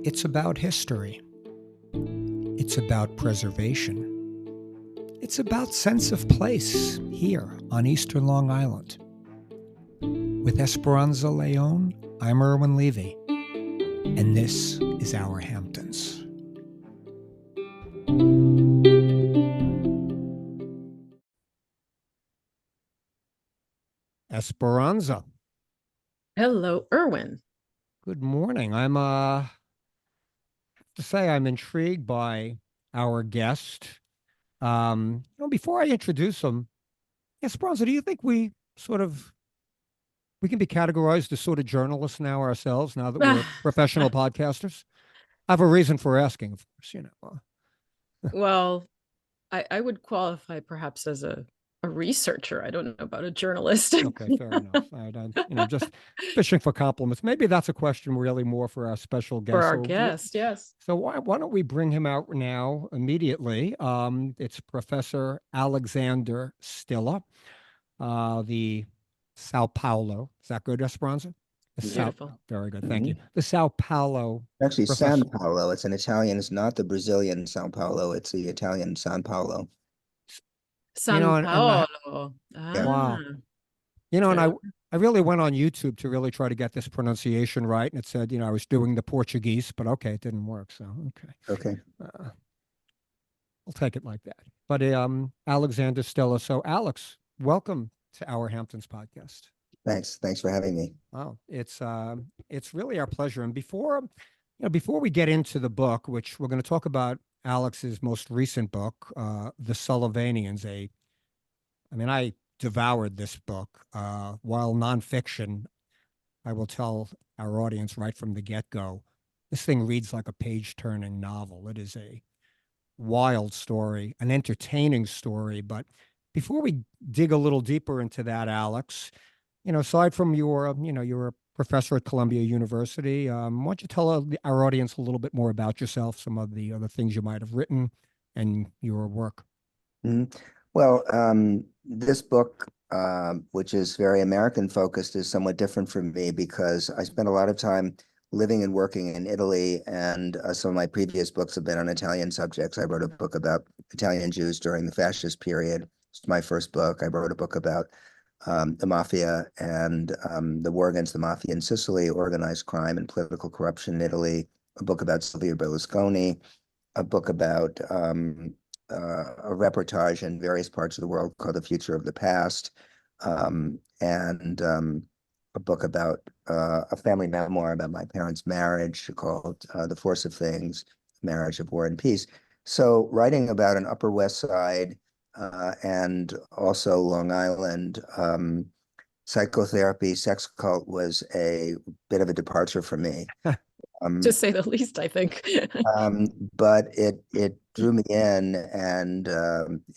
It's about history. It's about preservation. It's about sense of place here on Eastern Long Island. With Esperanza Leon, I'm Irwin Levy, and this is Our Hamptons. Esperanza. Hello, Irwin. Good morning. I'm have to say I'm intrigued by our guest. Before I introduce him, Esperanza, do you think we can be categorized as sort of journalists now ourselves, now that we're professional podcasters? I have a reason for asking, of course, Well, I would qualify perhaps as a researcher. I don't know about a journalist. Okay, fair enough. Just fishing for compliments. Maybe that's a question really more for our special guest. For our guest, yes. So why don't we bring him out now immediately? It's Professor Alexander Stille, the Sao Paulo. Is that good, Esperanza? Beautiful. Very good. Thank you. The Sao Paulo. Actually, San Paulo. It's an Italian. It's not the Brazilian Sao Paulo. It's the Italian San Paulo. San Paulo. Wow. And I really went on YouTube to really try to get this pronunciation right. And it said, I was doing the Portuguese, but okay, it didn't work. So, okay. We'll take it like that. But Alexander Stille. So, Alex, welcome to Our Hamptons Podcast. Thanks for having me. Oh, it's really our pleasure. And before we get into the book, which we're going to talk about Alex's most recent book, The Sullivanians. I devoured this book. While nonfiction, I will tell our audience right from the get-go, this thing reads like a page-turning novel. It is a wild story, an entertaining story. But before we dig a little deeper into that, Alex, aside from you're a professor at Columbia University, why don't you tell our audience a little bit more about yourself, some of the other things you might have written and your work? Mm-hmm. Well, this book, which is very American focused, is somewhat different for me because I spent a lot of time living and working in Italy, and some of my previous books have been on Italian subjects. I wrote a book about Italian Jews during the fascist period. It's my first book. I wrote a book about the mafia and the war against the mafia in Sicily, organized crime and political corruption in Italy, a book about Silvio Berlusconi, a book about a reportage in various parts of the world called The Future of the Past, and a book about a family memoir about my parents' marriage called The Force of Things, Marriage of War and Peace. So writing about an Upper West Side and also Long Island psychotherapy, sex cult was a bit of a departure for me. To say the least, I think. But it drew me in and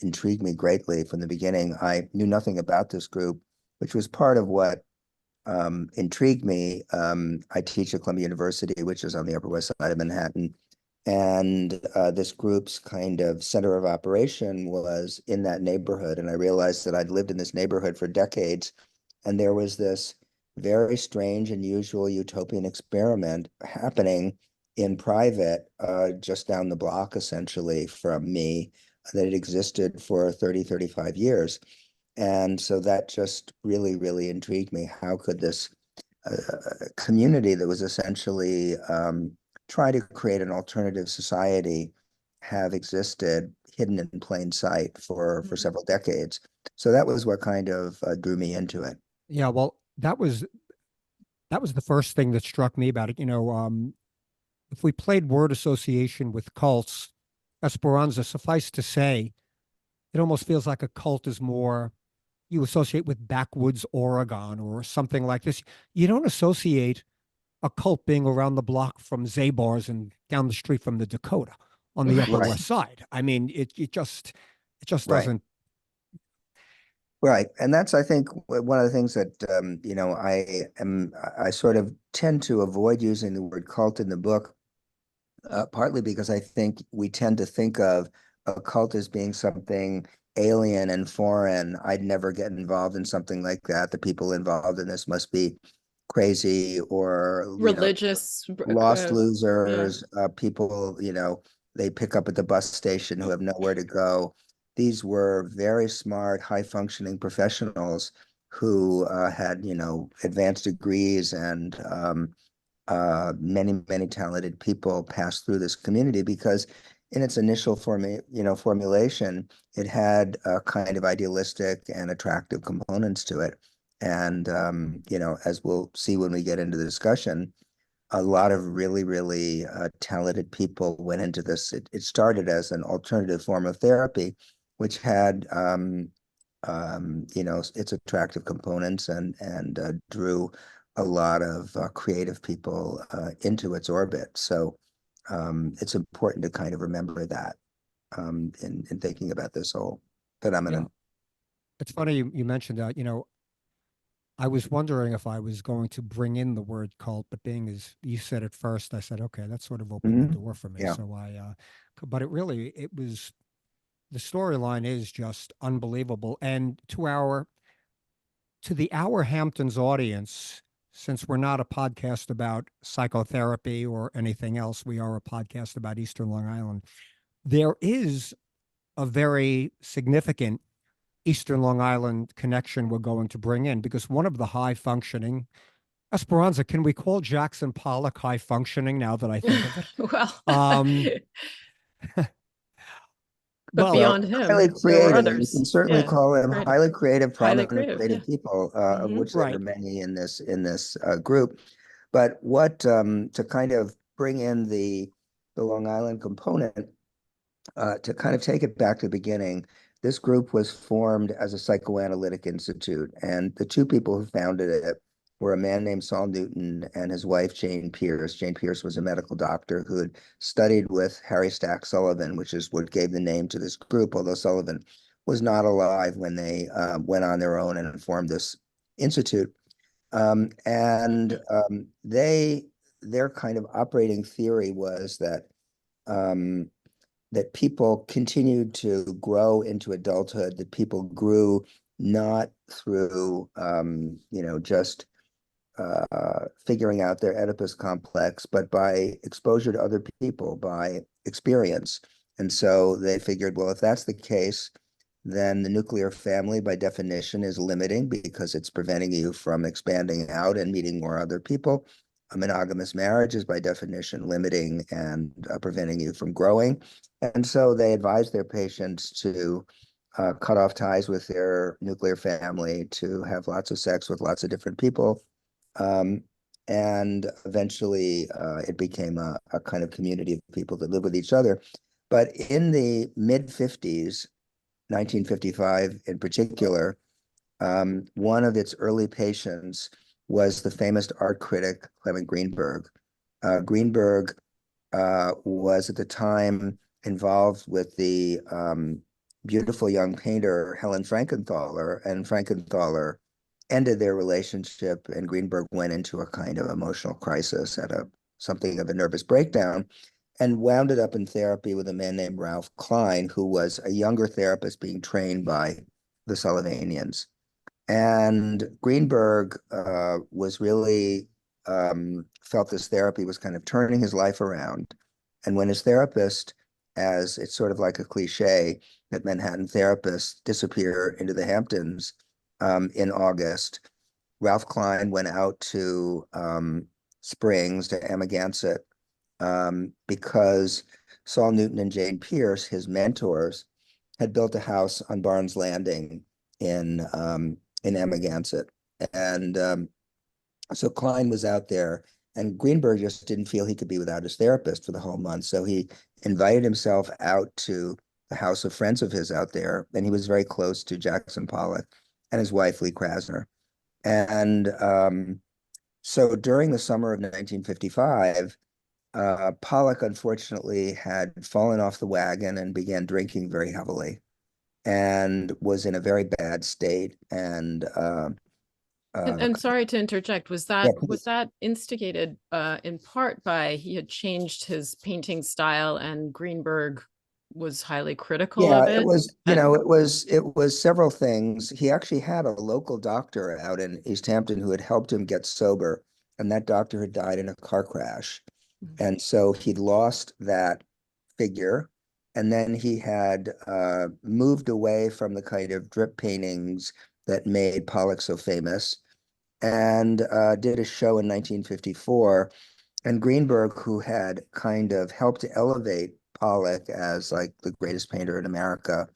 intrigued me greatly from the beginning. I knew nothing about this group, which was part of what intrigued me. I teach at Columbia University, which is on the Upper West Side of Manhattan. And this group's kind of center of operation was in that neighborhood. And I realized that I'd lived in this neighborhood for decades. And there was this very strange, unusual utopian experiment happening in private, just down the block, essentially, from me, that had existed for 30, 35 years. And so that just really, really intrigued me. How could this community that was essentially try to create an alternative society have existed hidden in plain sight for several decades? So that was what kind of drew me into it. Yeah, well, that was the first thing that struck me about it. If we played word association with cults, Esperanza, suffice to say, it almost feels like a cult is more you associate with backwoods Oregon or something like this. You don't associate a cult being around the block from Zabar's and down the street from the Dakota on the Upper West Side. I mean, it just doesn't. Right. And that's, I think, one of the things that, I sort of tend to avoid using the word cult in the book, partly because I think we tend to think of a cult as being something alien and foreign. I'd never get involved in something like that. The people involved in this must be crazy or, Religious, lost yeah. losers, people, they pick up at the bus station who have nowhere to go. These were very smart, high-functioning professionals who had, advanced degrees, and many, many talented people passed through this community because in its initial formulation, it had a kind of idealistic and attractive components to it. And, as we'll see when we get into the discussion, a lot of really, really talented people went into this. It started as an alternative form of therapy, which had, its attractive components, and drew a lot of creative people into its orbit. So it's important to kind of remember that in thinking about this whole phenomenon. It's funny you mentioned that. I was wondering if I was going to bring in the word cult, but being as you said it first, I said, okay, that sort of opened the door for me. Yeah. So but it was, the storyline is just unbelievable. And to the Our Hamptons audience, since we're not a podcast about psychotherapy or anything else, we are a podcast about Eastern Long Island. There is a very significant Eastern Long Island connection we're going to bring in, because one of the high functioning, Esperanza, can we call Jackson Pollock high functioning now that I think of it? Well, but Well, beyond him, highly there were creative. You others. can certainly Yeah, call him right. highly creative, Highly prominent, creative, creative people, of Mhm. which there are Right. many in this group. But what to kind of bring in the Long Island component, to kind of take it back to the beginning, this group was formed as a psychoanalytic institute, and the two people who founded it were a man named Saul Newton and his wife, Jane Pierce. Jane Pierce was a medical doctor who had studied with Harry Stack Sullivan, which is what gave the name to this group, although Sullivan was not alive when they went on their own and formed this institute. Their kind of operating theory was that that people continued to grow into adulthood, that people grew not through, just figuring out their Oedipus complex, but by exposure to other people, by experience. And so they figured, well, if that's the case, then the nuclear family, by definition, is limiting because it's preventing you from expanding out and meeting more other people. A monogamous marriage is by definition limiting and preventing you from growing. And so they advise their patients to cut off ties with their nuclear family, to have lots of sex with lots of different people. And eventually it became a kind of community of people that live with each other. But in the mid-50s, 1955 in particular, one of its early patients was the famous art critic Clement Greenberg. Greenberg was at the time involved with the beautiful young painter Helen Frankenthaler, and Frankenthaler ended their relationship, and Greenberg went into a kind of emotional crisis, at something of a nervous breakdown, and wound up in therapy with a man named Ralph Klein, who was a younger therapist being trained by the Sullivanians. And Greenberg was really felt this therapy was kind of turning his life around. And when his therapist, as it's sort of like a cliche that Manhattan therapists disappear into the Hamptons in August, Ralph Klein went out to Springs, to Amagansett, because Saul Newton and Jane Pierce, his mentors, had built a house on Barnes Landing in Amagansett. And so Klein was out there, and Greenberg just didn't feel he could be without his therapist for the whole month. So he invited himself out to the house of friends of his out there, and he was very close to Jackson Pollock and his wife, Lee Krasner. And so during the summer of 1955, Pollock unfortunately had fallen off the wagon and began drinking very heavily, and was in a very bad state. And sorry to interject, was yeah, that instigated in part by he had changed his painting style and Greenberg was highly critical yeah, of it? it was, it was several things. He actually had a local doctor out in East Hampton who had helped him get sober and that doctor had died in a car crash. And so he'd lost that figure. And then he had moved away from the kind of drip paintings that made Pollock so famous, and did a show in 1954. And Greenberg, who had kind of helped to elevate Pollock as like the greatest painter in America,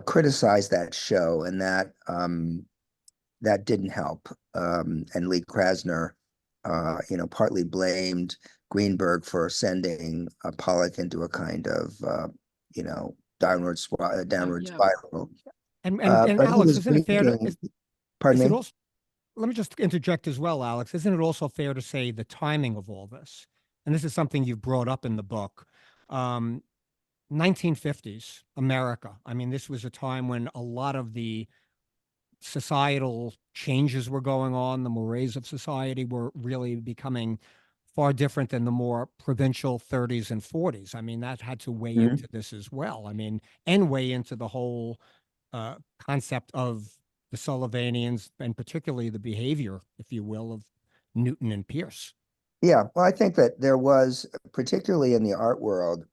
criticized that show, and that didn't help. And Lee Krasner, partly blamed Greenberg for sending Pollock into a kind of, downward Yeah. spiral. And But he Alex, was isn't it fair to, reading, is pardon it me? also, let me just interject as well, Alex. Isn't it also fair to say the timing of all this? And this is something you've brought up in the book. 1950s America. I mean, this was a time when a lot of the societal changes were going on. The mores of society were really becoming far different than the more provincial 30s and 40s. I mean, that had to weigh Mhm. into this as well. I mean, and weigh into the whole concept of the Sullivanians, and particularly the behavior, if you will, of Newton and Pierce. Yeah, well, I think that there was, particularly in the art world,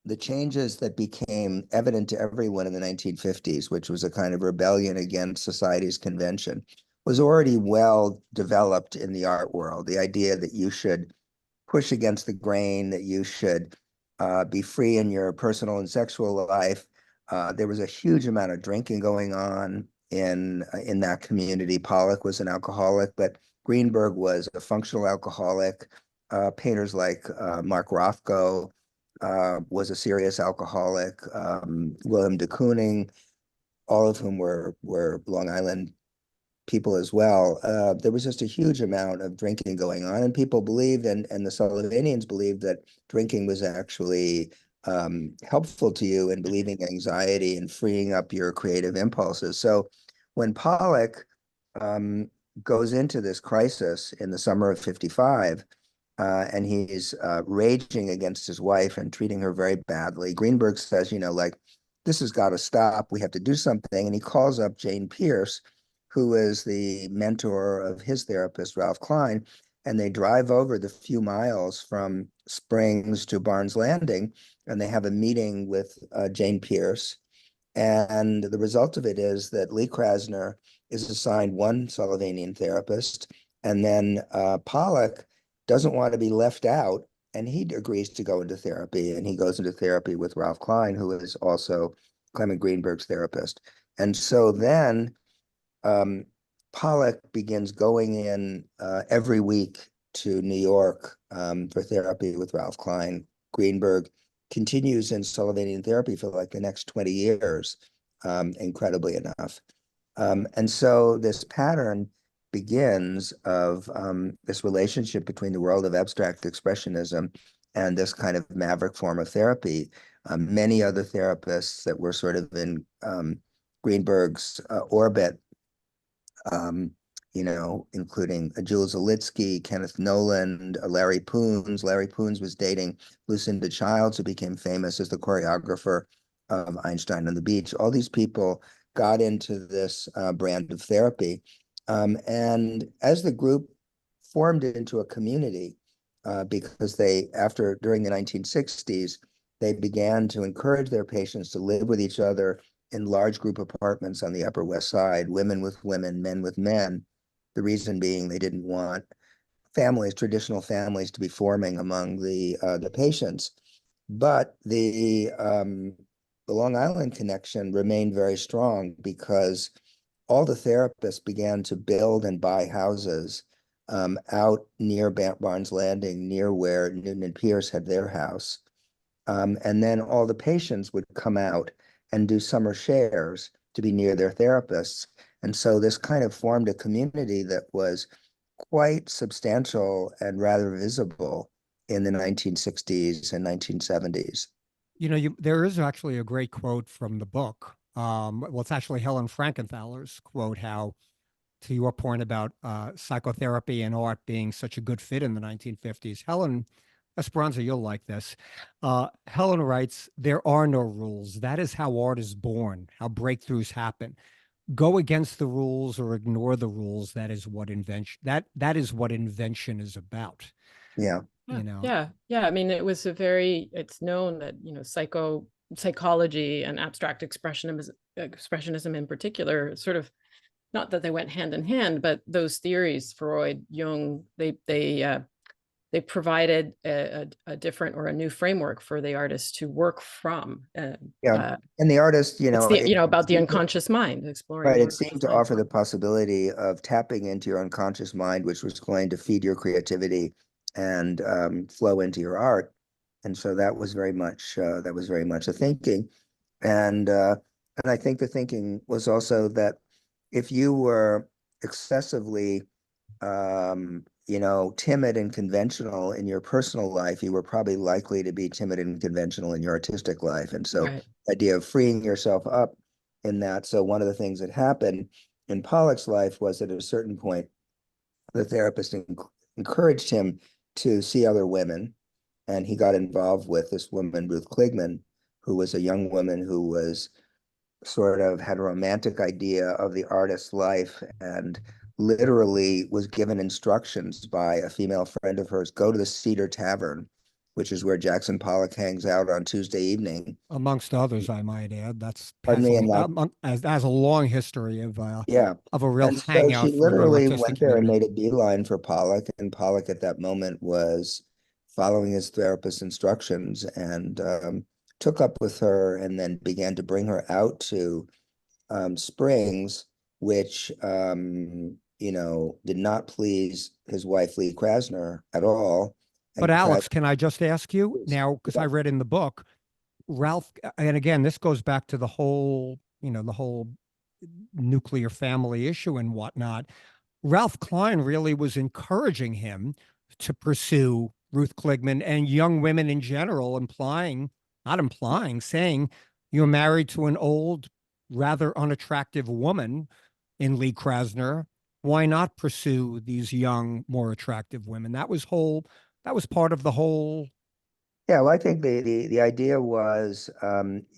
the changes that became evident to everyone in the 1950s, which was a kind of rebellion against society's convention, was already well developed in the art world. The idea that you should push against the grain, that you should be free in your personal and sexual life. There was a huge amount of drinking going on in that community. Pollock was an alcoholic, but Greenberg was a functional alcoholic. Painters like Mark Rothko was a serious alcoholic. William de Kooning, all of whom were Long Island people as well. There was just a huge amount of drinking going on, and people believed, and the Sullivanians believed, that drinking was actually helpful to you in relieving anxiety and freeing up your creative impulses. So when Pollock goes into this crisis in the summer of 55, and he's raging against his wife and treating her very badly, Greenberg says, like, this has got to stop. We have to do something. And he calls up Jane Pierce, who is the mentor of his therapist, Ralph Klein, and they drive over the few miles from Springs to Barnes Landing, and they have a meeting with Jane Pierce. And the result of it is that Lee Krasner is assigned one Sullivanian therapist, and then Pollock doesn't want to be left out, and he agrees to go into therapy, and he goes into therapy with Ralph Klein, who is also Clement Greenberg's therapist. And so then Pollock begins going in every week to New York for therapy with Ralph Klein. Greenberg continues in Sullivanian therapy for like the next 20 years, incredibly enough. And so this pattern begins of this relationship between the world of abstract expressionism and this kind of maverick form of therapy. Many other therapists that were sort of in Greenberg's orbit, including Jules Olitski, Kenneth Noland, Larry Poons. Larry Poons was dating Lucinda Childs, who became famous as the choreographer of Einstein on the Beach. All these people got into this brand of therapy. And as the group formed into a community, because during the 1960s, they began to encourage their patients to live with each other in large group apartments on the Upper West Side, women with women, men with men. The reason being they didn't want traditional families, to be forming among the patients. But the Long Island connection remained very strong, because all the therapists began to build and buy houses out near Barnes Landing, near where Newton and Pierce had their house. And then all the patients would come out and do summer shares to be near their therapists. And so this kind of formed a community that was quite substantial and rather visible in the 1960s and 1970s. There is actually a great quote from the book. Well, it's actually Helen Frankenthaler's quote, how, to your point about psychotherapy and art being such a good fit in the 1950s. Esperanza, you'll like this. Helen writes, "There are no rules. That is how art is born, how breakthroughs happen. go against the rules or ignore the rules, that is what invention is about. Yeah. You know, Yeah. I mean, it's known that, psychology and abstract expressionism in particular, sort of, not that they went hand in hand, but those theories, Freud, Jung, they provided a different or a new framework for the artist to work from. Yeah. And the artist, About the unconscious mind, exploring right, the it seemed unconscious to mind. offer the possibility of tapping into your unconscious mind, which was going to feed your creativity and flow into your art. And so that was very much the thinking. And I think the thinking was also that if you were excessively timid and conventional in your personal life, you were probably likely to be timid and conventional in your artistic life. And so Right. the idea of freeing yourself up in that. So one of the things that happened in Pollock's life was at a certain point, the therapist encouraged him to see other women. And he got involved with this woman, Ruth Kligman, who was a young woman who was sort of had a romantic idea of the artist's life and literally was given instructions by a female friend of hers, go to the Cedar Tavern, which is where Jackson Pollock hangs out on Tuesday evening. amongst others, I might add. That's Pardon me, and has a long history of yeah. a real And so hangout she for the literally artistic went there and community. made a beeline for Pollock, and Pollock at that moment was following his therapist's instructions and took up with her and then began to bring her out to Springs, which did not please his wife Lee Krasner at all. But And Alex, can I just ask you was, now, because yeah, I read in the book, Ralph, and again, this goes back to the whole nuclear family issue and whatnot. Ralph Klein really was encouraging him to pursue Ruth Kligman and young women in general, saying you're married to an old, rather unattractive woman in Lee Krasner. Why not pursue these young, more attractive women? That was part of the whole. yeah. Well, I think the idea was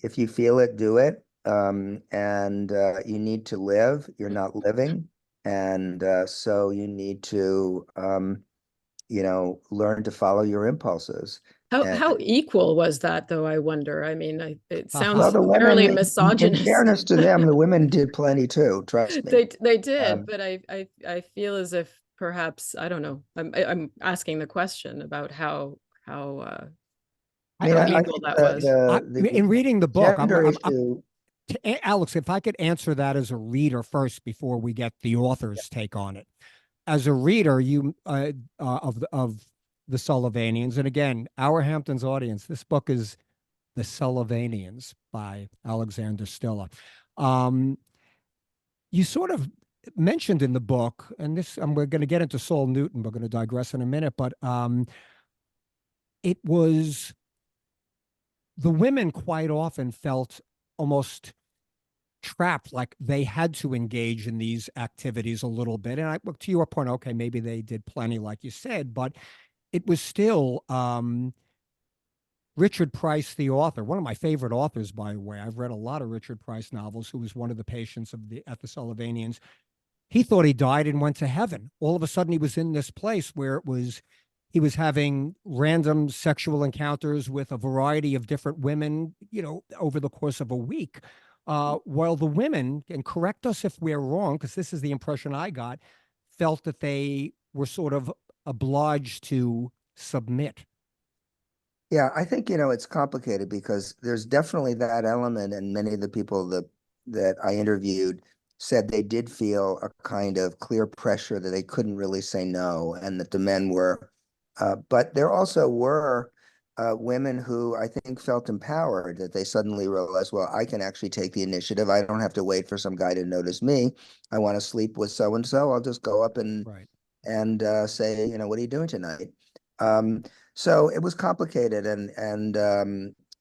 if you feel it, do it. And you need to live. You're not living, and so you need to learn to follow your impulses. And How equal was that, though? I wonder. I mean, it well, sounds the fairly women, in misogynist. fairness to them, the women did plenty too. Trust me. They did, Um, but I feel as if perhaps, I don't know. I'm asking the question about how I mean, I equal think that was. In reading the book, gender issue. Alex, if I could answer that as a reader first before we get the author's take on it. As a reader, you of the Sullivanians, and again, our Hamptons audience, this book is The Sullivanians by Alexander Stille. You sort of mentioned in the book, and we're going to get into Saul Newton. We're going to digress in a minute, but it was the women quite often felt almost trapped, like they had to engage in these activities a little bit. And to your point, okay, maybe they did plenty, like you said, but it was still Richard Price, the author, one of my favorite authors, by the way. I've read a lot of Richard Price novels, who was one of the patients at the Sullivanians. He thought he died and went to heaven. All of a sudden, he was in this place where he was having random sexual encounters with a variety of different women, over the course of a week. While the women, and correct us if we're wrong, because this is the impression I got, felt that they were sort of obliged to submit. Yeah, I think, it's complicated because there's definitely that element, and many of the people that I interviewed said they did feel a kind of clear pressure that they couldn't really say no, and that the men were, but there also were women who I think felt empowered, that they suddenly realized, well, I can actually take the initiative. I don't have to wait for some guy to notice me. I want to sleep with so and so. I'll just go up and Right. say, what are you doing tonight? So it was complicated,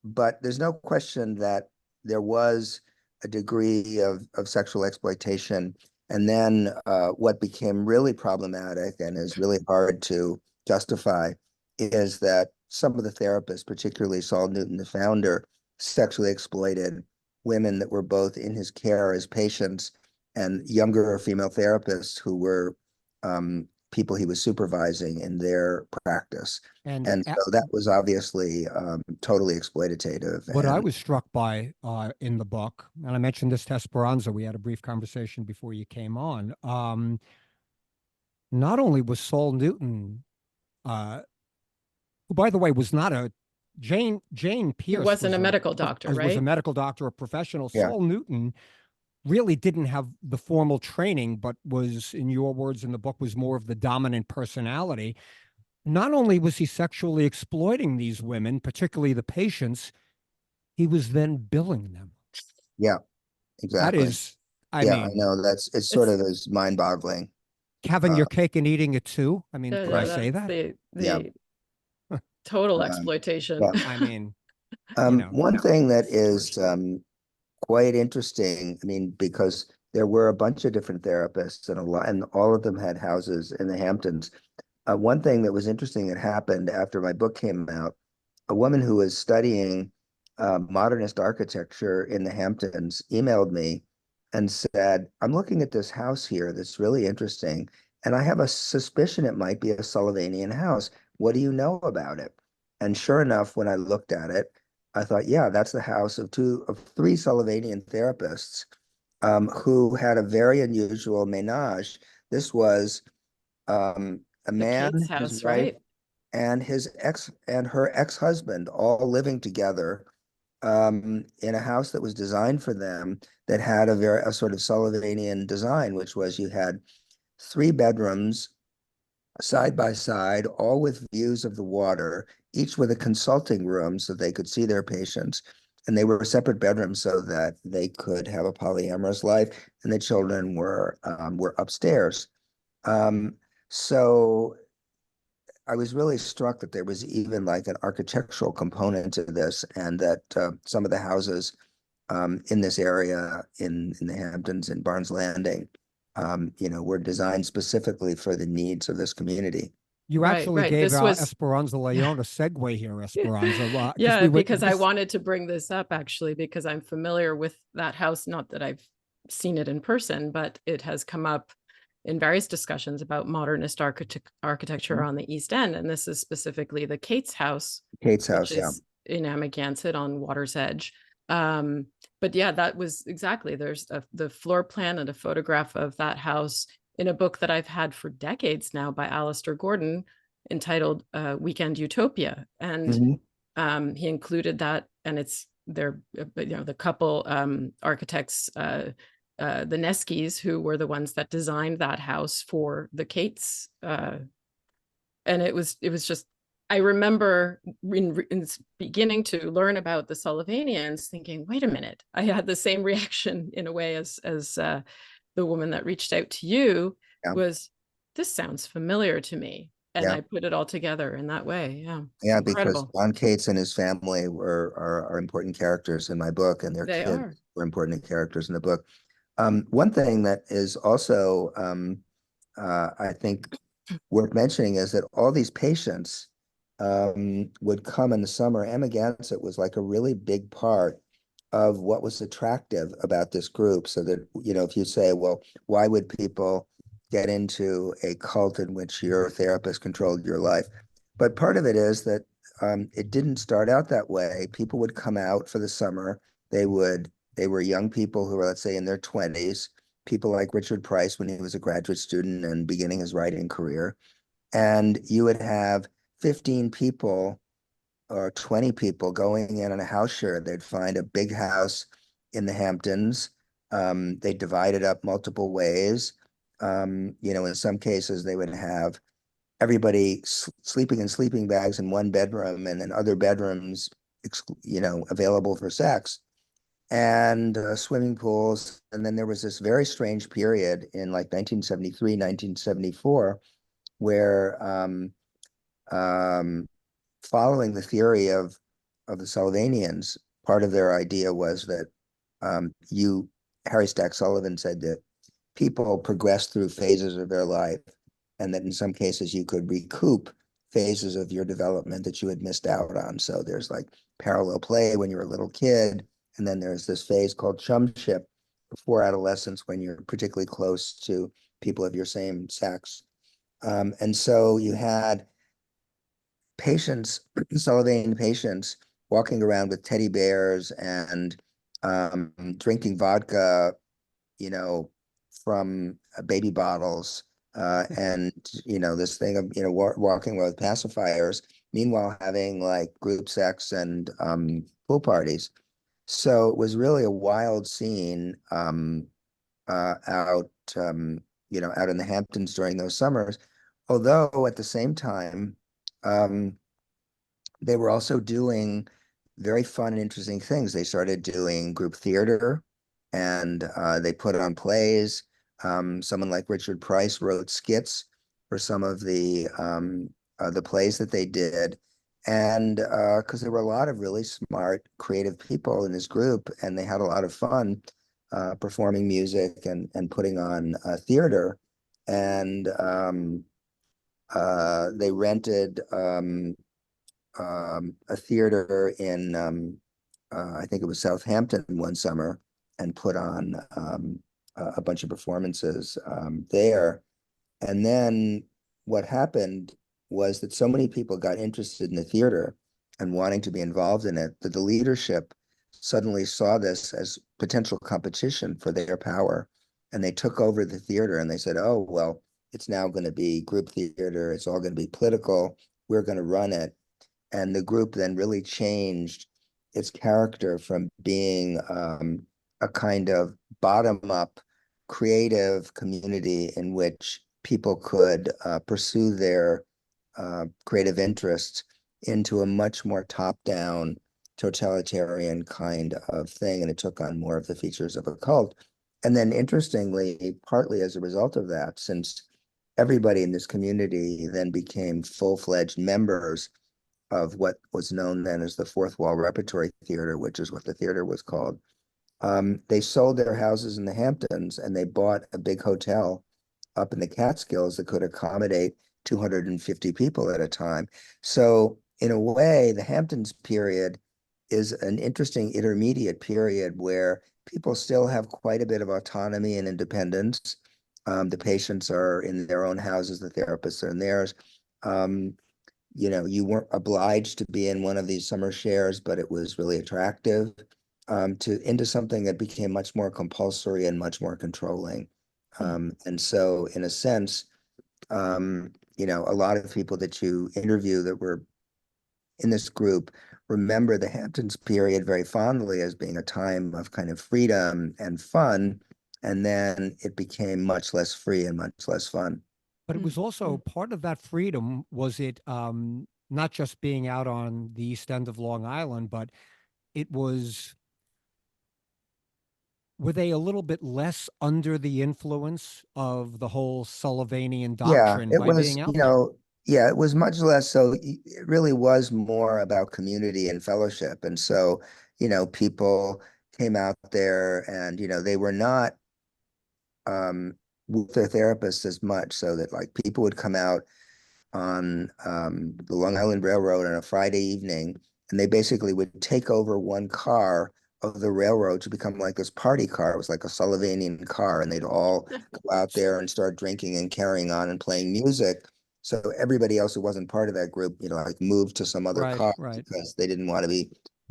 but there's no question that there was a degree of sexual exploitation. And then what became really problematic and is really hard to justify is that some of the therapists, particularly Saul Newton, the founder, sexually exploited women that were both in his care as patients and younger female therapists who were people he was supervising in their practice. And so that was obviously totally exploitative. What I was struck by in the book, and I mentioned this to Esperanza, we had a brief conversation before you came on. Not only was Saul Newton, who, by the way, was not a Jane Pierce. He wasn't a medical doctor, right? Was a medical doctor, a professional. Yeah. Saul Newton really didn't have the formal training, but was, in your words in the book, was more of the dominant personality. Not only was he sexually exploiting these women, particularly the patients, he was then billing them. Yeah, exactly. That is, I mean, I know it's sort of is mind-boggling. Having your cake and eating it too. I mean, can I say that? The total exploitation. Yeah. I mean, one thing that is quite interesting, I mean, because there were a bunch of different therapists and all of them had houses in the Hamptons. One thing that was interesting that happened after my book came out, a woman who was studying modernist architecture in the Hamptons emailed me and said, I'm looking at this house here that's really interesting, and I have a suspicion it might be a Sullivanian house. What do you know about it? And sure enough, when I looked at it, I thought, yeah, that's the house of three Sullivanian therapists who had a very unusual ménage. This was a man, Kate's house, his wife, right? and her ex-husband all living together in a house that was designed for them, that had a sort of Sullivanian design, which was you had 3 bedrooms side by side, all with views of the water, each with a consulting room so they could see their patients. And they were separate bedrooms so that they could have a polyamorous life, and the children were upstairs. So I was really struck that there was even like an architectural component to this, and that some of the houses in this area in the Hamptons and Barnes Landing, were designed specifically for the needs of this community. You actually gave Esperanza Leon a segue here, Esperanza. Yeah, because I wanted to bring this up actually, because I'm familiar with that house. Not that I've seen it in person, but it has come up in various discussions about modernist architecture on the East End. And this is specifically the Kate's house. Kate's house, which is in Amagansett on Water's Edge. But yeah, that was exactly, there's the floor plan and a photograph of that house in a book that I've had for decades now by Alistair Gordon entitled Weekend Utopia. And he included that, and it's the couple architects, the Neskis, who were the ones that designed that house for the Kates. And it was just, I remember in beginning to learn about the Sullivanians thinking, wait a minute, I had the same reaction in a way as the woman that reached out to you was, this sounds familiar to me. And I put it all together in that way. Yeah, because John Cates and his family are important characters in my book, and their kids were important characters in the book. One thing that is also, I think, worth mentioning is that all these patients would come in the summer. Amagansett was like a really big part of what was attractive about this group. So that, if you say, well, why would people get into a cult in which your therapist controlled your life? But part of it is that it didn't start out that way. People would come out for the summer. They were young people who were, let's say, in their 20s, people like Richard Price when he was a graduate student and beginning his writing career. And you would have 15 people or 20 people going in on a house share. They'd find a big house in the Hamptons. They divide it up multiple ways. In some cases, they would have everybody sleeping in sleeping bags in one bedroom, and in other bedrooms, available for sex, and swimming pools. And then there was this very strange period in like 1973, 1974, where following the theory of the Sullivanians, part of their idea was that Harry Stack Sullivan said that people progress through phases of their life, and that in some cases you could recoup phases of your development that you had missed out on. So there's like parallel play when you're a little kid, and then there's this phase called chumship, before adolescence, when you're particularly close to people of your same sex. And so you had patients, Sullivanian patients, walking around with teddy bears and drinking vodka, from baby bottles, and this thing of walking with pacifiers. Meanwhile, having like group sex and pool parties. So it was really a wild scene out, out in the Hamptons during those summers. Although at the same time, they were also doing very fun and interesting things. They started doing group theater, and they put on plays. Someone like Richard Price wrote skits for some of the plays that they did. And because there were a lot of really smart, creative people in this group, and they had a lot of fun performing music and putting on theater. And they rented a theater in I think it was Southampton one summer, and put on a bunch of performances there. And then what happened was that so many people got interested in the theater and wanting to be involved in it, that the leadership suddenly saw this as potential competition for their power. And they took over the theater, and they said, oh, well, it's now going to be group theater. It's all going to be political. We're going to run it. And the group then really changed its character from being a kind of bottom-up creative community in which people could pursue their creative interests, into a much more top-down, totalitarian kind of thing. And it took on more of the features of a cult. And then interestingly, partly as a result of that, since everybody in this community then became full-fledged members of what was known then as the Fourth Wall Repertory Theater, which is what the theater was called. They sold their houses in the Hamptons, and they bought a big hotel up in the Catskills that could accommodate 250 people at a time. So in a way, the Hamptons period is an interesting intermediate period where people still have quite a bit of autonomy and independence. The patients are in their own houses, the therapists are in theirs. You weren't obliged to be in one of these summer shares, but it was really attractive, into something that became much more compulsory and much more controlling. And so in a sense, a lot of people that you interview that were in this group remember the Hamptons period very fondly as being a time of kind of freedom and fun. And then it became much less free and much less fun. But it was also part of that freedom, was it not just being out on the east end of Long Island, but it was, were they a little bit less under the influence of the whole Sullivanian Yeah, doctrine it by was, being out there? yeah, it was much less so. It really was more about community and fellowship. And so, people came out there, and, they were not with their therapists as much, so that like people would come out on the Long Island Railroad on a Friday evening, and they basically would take over one car of the railroad to become like this party car. It was like a Sullivanian car, and they'd all go out there and start drinking and carrying on and playing music. So everybody else who wasn't part of that group, like moved to some other car Right. because they didn't want to be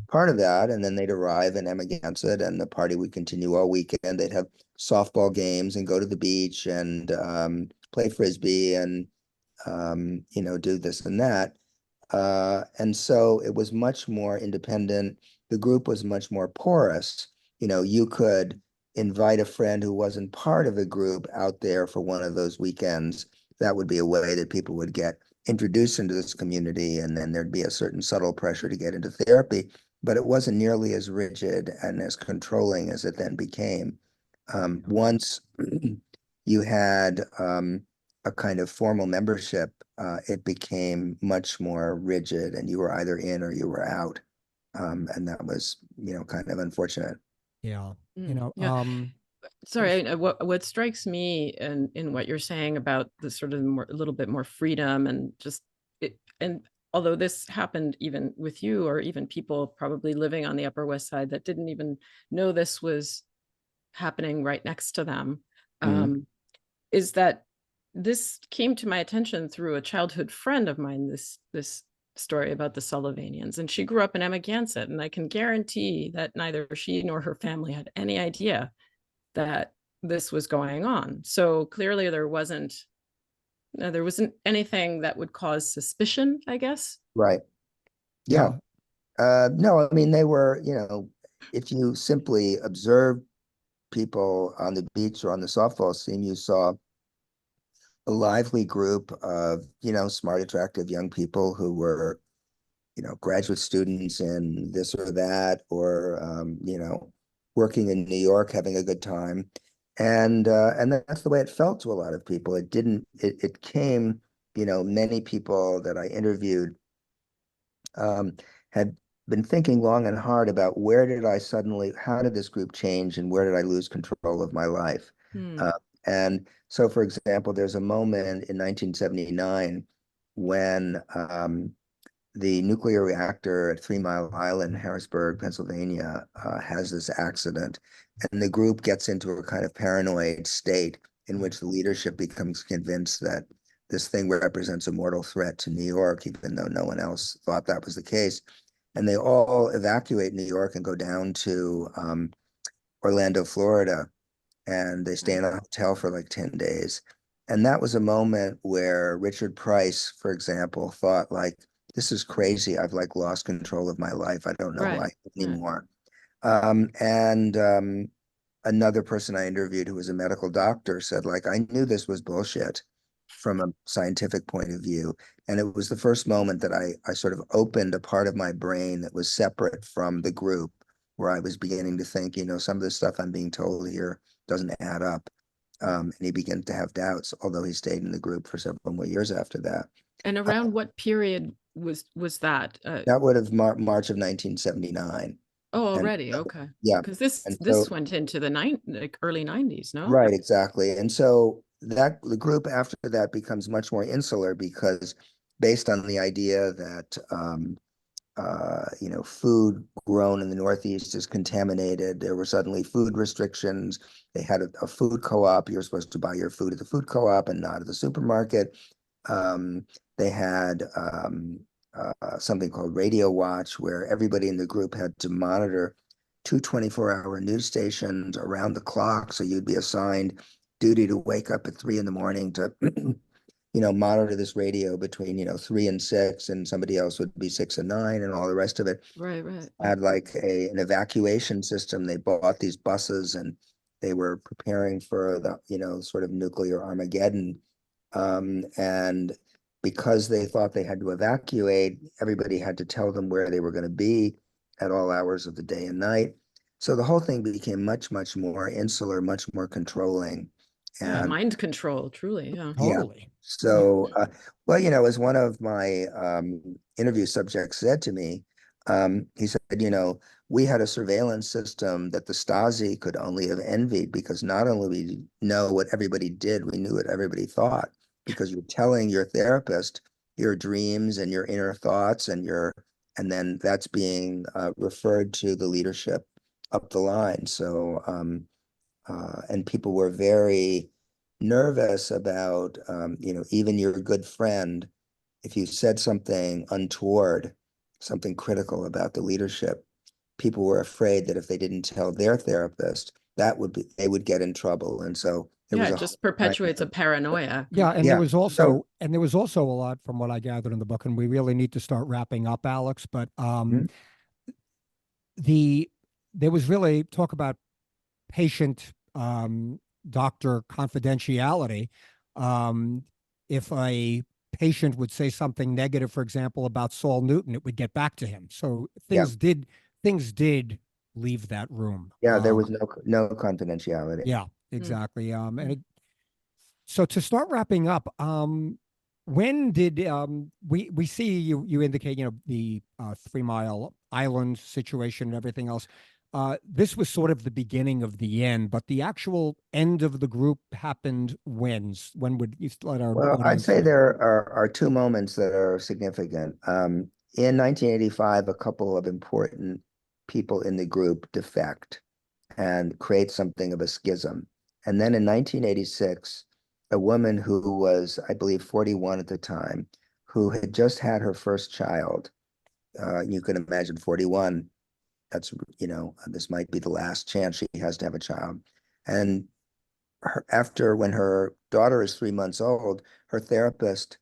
part of that. And then they'd arrive in Amagansett, and the party would continue all weekend. They'd have softball games and go to the beach and play frisbee and do this and that. And so it was much more independent. The group was much more porous. You could invite a friend who wasn't part of a group out there for one of those weekends. That would be a way that people would get introduced into this community, and then there'd be a certain subtle pressure to get into therapy. But it wasn't nearly as rigid and as controlling as it then became. Once you had a kind of formal membership, it became much more rigid, and you were either in or you were out. And that was, kind of unfortunate. Yeah. Yeah. Sorry, what strikes me in what you're saying about the sort of a little bit more freedom and just it, and although this happened even with you, or even people probably living on the Upper West Side that didn't even know this was happening right next to them, Mhm. is that this came to my attention through a childhood friend of mine, this story about the Sullivanians, and she grew up in Amagansett, and I can guarantee that neither she nor her family had any idea that this was going on. So clearly there wasn't anything that would cause suspicion, I guess. Right. Yeah. Yeah. No, I mean, they were, if you simply observe people on the beach or on the softball team, you saw a lively group of, smart, attractive young people who were, graduate students in this or that, or, working in New York, having a good time. And that's the way it felt to a lot of people. It came, many people that I interviewed had been thinking long and hard about how did this group change and where did I lose control of my life? Hmm. And so, for example, there's a moment in 1979 when the nuclear reactor at 3 Mile Island, Harrisburg, Pennsylvania, has this accident, and the group gets into a kind of paranoid state in which the leadership becomes convinced that this thing represents a mortal threat to New York, even though no one else thought that was the case. And they all evacuate New York and go down to Orlando, Florida, and they stay in a hotel for like 10 days. And that was a moment where Richard Price, for example, thought like, this is crazy. I've like lost control of my life. I don't know who I am anymore. And another person I interviewed who was a medical doctor said, like, I knew this was bullshit from a scientific point of view. And it was the first moment that I sort of opened a part of my brain that was separate from the group, where I was beginning to think, some of the stuff I'm being told here doesn't add up. And he began to have doubts, although he stayed in the group for several more years after that. And around what period was that? That would have March of 1979. Oh, And already, okay. yeah. Because And this so, went into the early 90s, no? right, exactly. And so the group after that becomes much more insular because based on the idea that food grown in the Northeast is contaminated. There were suddenly food restrictions. They had a food co-op. You're supposed to buy your food at the food co-op and not at the supermarket. They had something called Radio Watch, where everybody in the group had to monitor two 24-hour news stations around the clock. So you'd be assigned duty to wake up at 3 a.m. to monitor this radio between, 3 and 6, and somebody else would be 6 and 9 and all the rest of it. Right. Had like an evacuation system. They bought these buses and they were preparing for the, sort of nuclear Armageddon. And because they thought they had to evacuate, everybody had to tell them where they were going to be at all hours of the day and night. So the whole thing became much, much more insular, much more controlling. Yeah, And mind control, truly. Yeah. Totally. so, well, as one of my interview subjects said to me, he said, we had a surveillance system that the Stasi could only have envied, because not only we know what everybody did, we knew what everybody thought, because you're telling your therapist your dreams and your inner thoughts and then that's being referred to the leadership up the line. So, and people were very nervous about, even your good friend, if you said something untoward, something critical about the leadership, people were afraid that if they didn't tell their therapist, they would get in trouble. And so there was It a just perpetuates a paranoia. Yeah, and Yeah. there was also a lot from what I gathered in the book, and we really need to start wrapping up, Alex. But Mhm. there was really talk about patient doctor confidentiality. If a patient would say something negative, for example, about Saul Newton, it would get back to him. So Yeah. things did leave that room. Yeah, there was no confidentiality. Yeah, exactly. So to start wrapping up, when did we see you indicate, the 3 Mile Island situation and everything else? This was sort of the beginning of the end, but the actual end of the group happened when? When would you let our Well, I'd audience say know? there are two moments that are significant. In 1985, a couple of important people in the group defect. and create something of a schism. And then in 1986, a woman who was, I believe, 41 at the time, who had just had her first child, you can imagine 41, that's, this might be the last chance she has to have a child. And when her daughter is 3 months old, her therapist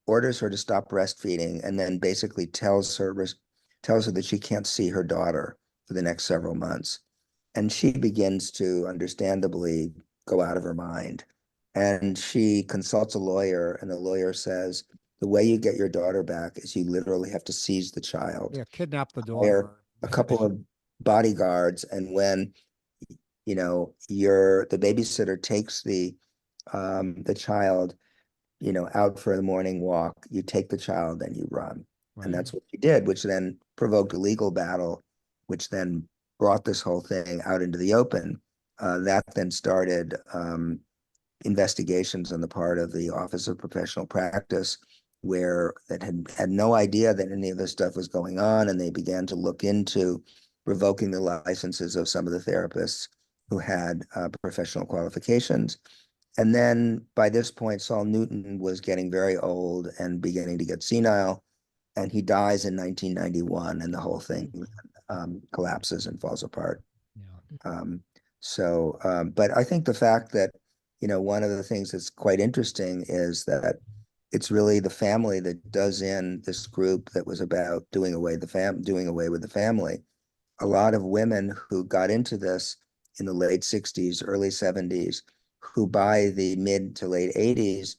orders her to stop breastfeeding and then basically tells her that she can't see her daughter for the next several months. And she begins to understandably go out of her mind. And she consults a lawyer, and the lawyer says, the way you get your daughter back is you literally have to seize the child. Yeah, kidnap the Hire daughter. a couple of bodyguards, and when the babysitter takes the child, out for the morning walk, you take the child and you run. Right. And that's what she did, which then provoked a legal battle, which then brought this whole thing out into the open. That then started investigations on the part of the Office of Professional Practice, where that had no idea that any of this stuff was going on, and they began to look into revoking the licenses of some of the therapists who had professional qualifications. And then by this point, Saul Newton was getting very old and beginning to get senile, and he dies in 1991, and the whole thing collapses and falls apart. Yeah. But I think the fact that, one of the things that's quite interesting is that it's really the family that does in this group that was about doing away with the family. A lot of women who got into this in the late 60s, early 70s, who by the mid to late 80s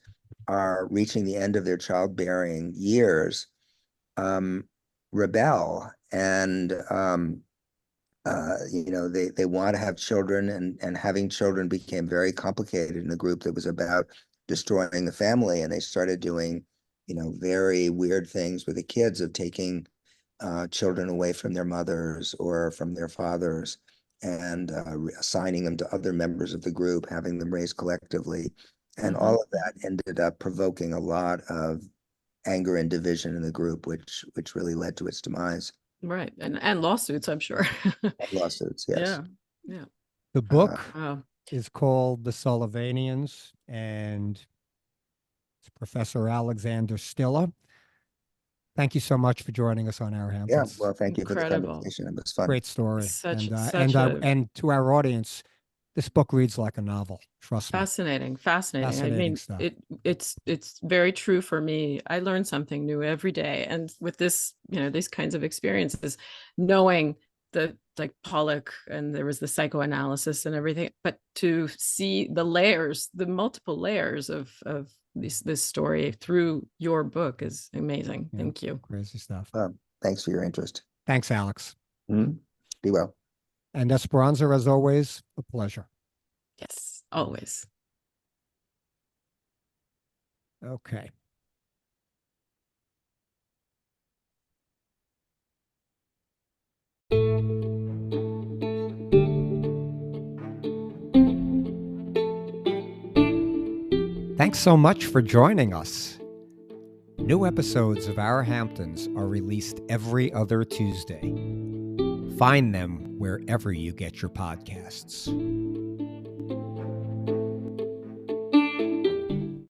are reaching the end of their childbearing years, rebel, and they want to have children, and having children became very complicated in a group that was about destroying the family, and they started doing very weird things with the kids, of taking children away from their mothers or from their fathers, and assigning them to other members of the group, having them raised collectively. And all of that ended up provoking a lot of anger and division in the group, which really led to its demise. Right. And lawsuits, I'm sure. Lawsuits, yes. Yeah. The book Wow. is called The Sullivanians, and it's Professor Alexander Stille. Thank you so much for joining us on Our Yeah, Hamptons. well, thank you for the Incredible. conversation. It was fun. Great story. Such And to our audience, this book reads like a novel. Trust me. Fascinating. Fascinating I mean, stuff. it's very true for me. I learn something new every day. And with this, these kinds of experiences, knowing the like Pollock, and there was the psychoanalysis and everything, but to see the layers, the multiple layers of this story through your book is amazing. Yeah, Thank you. crazy stuff. Thanks for your interest. Thanks, Alex. Be well. And Esperanza, as always, a pleasure. Yes, always. Okay. Thanks so much for joining us. New episodes of Our Hamptons are released every other Tuesday. Find them wherever you get your podcasts.